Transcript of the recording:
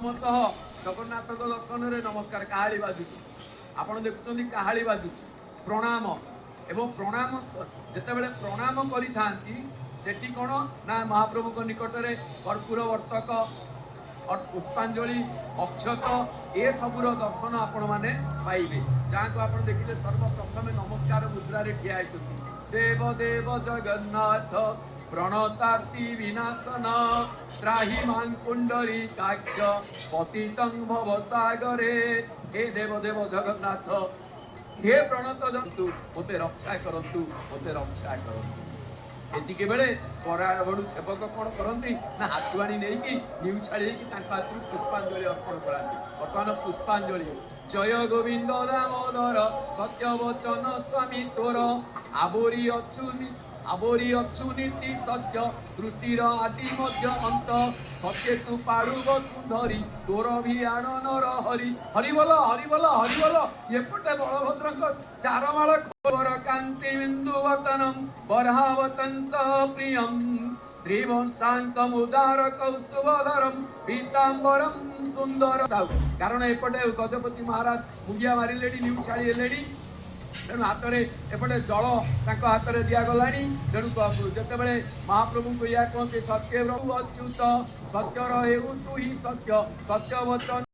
ପ୍ରଥମତଃ ଜଗନ୍ନାଥଙ୍କ ଦର୍ଶନରେ ନମସ୍କାର କାହାଳି ବାଜୁଛି, ଆପଣ ଦେଖୁଛନ୍ତି କାହାଳି ବାଜୁଛି, ପ୍ରଣାମ ଏବଂ ପ୍ରଣାମ ଯେତେବେଳେ ପ୍ରଣାମ କରିଥାନ୍ତି ସେଠି କ'ଣ ନା ମହାପ୍ରଭୁଙ୍କ ନିକଟରେ କର୍ପୂର ବର୍ତ୍ତକ ପୁଷ୍ପାଞ୍ଜଳି ଅକ୍ଷତ ଏସବୁର ଦର୍ଶନ ଆପଣମାନେ ପାଇବେ। ଯାହାକୁ ଆପଣ ଦେଖିଲେ ସର୍ବପ୍ରଥମେ ନମସ୍କାର ମୁଦ୍ରାରେ ଠିଆ ହେଇଛନ୍ତି। ଦେବ ଦେବ ଜଗନ୍ନାଥ ପ୍ରଣତାର୍ତି ବିନାଶନ ତ୍ରାହି ମାଂ କୁଣ୍ଡରୀ କାକ୍ଷ ପତିତଂ ଭବ ସାଗରେ। ହେ ଦେବ ଦେବ ଜଗନ୍ନାଥ, ହେ ପ୍ରଣତ ଜନ୍ତୁ, ମୋତେ ରକ୍ଷା କରନ୍ତୁ, ମୋତେ ରକ୍ଷା କରନ୍ତୁ। ଏତିକି ବେଳେ ପରାବଳୁ ସେବକ କ'ଣ କରନ୍ତି ନା ହାତୁଆଣି ନେଇକି ନିଉଛାଳି ହେଇକି ତାଙ୍କ ହାତରୁ ପୁଷ୍ପାଞ୍ଜଳି ଅର୍ପଣ କରାନ୍ତି। ବର୍ତ୍ତମାନ ପୁଷ୍ପାଞ୍ଜଳି। ଜୟ ଗୋବିନ୍ଦ ଦାମୋଦର ସତ୍ୟ ବଚନ ସ୍ୱାମୀ ତୋର ଆବୋରି ଅଛୁ ନୀତି ସତ୍ୟ ସୃଷ୍ଟିର ଆଦି ମଧ୍ୟ ଅନ୍ତ ସତ୍ୟ ତୁ ପାଳୁବ ସୁନ୍ଦରୀ ତୋର ଭିଆଣ ନର ହରି। ହରିବଲ ହରିବଲ ହରିବଲ। ଏପଟେ ବଳଭଦ୍ରଙ୍କ ଚାରମାଳ ଖବର କାନ୍ତି ବିନ୍ଦୁ ବତନಂ ବରାବତଂସ ପ୍ରିୟಂ ଶ୍ରୀବଂଶାଙ୍କମ ଉଦାର କୌସ୍ତୁଭଧରಂ ପୀତାମ୍ବରಂ ସୁନ୍ଦର। କାରଣ ଏପଟେ ଗଜପତି ମହାରାଜ ମୁଣ୍ଡିଆ ମାରିଲେଣି, ନିଉଛାଳି ହେଲେଣି, ତେଣୁ ହାତରେ ଏପଟେ ଜଳ ତାଙ୍କ ହାତରେ ଦିଆଗଲାଣି। ତେଣୁ ଯେତେବେଳେ ମହାପ୍ରଭୁଙ୍କୁ ଏହା କହନ୍ତି ସତ୍ୟ ପ୍ରଭୁ ଅଚ୍ୟୁତ ସତ୍ୟର ହେଉ ତୁ ହିଁ ସତ୍ୟ ସତ୍ୟ ବଚନ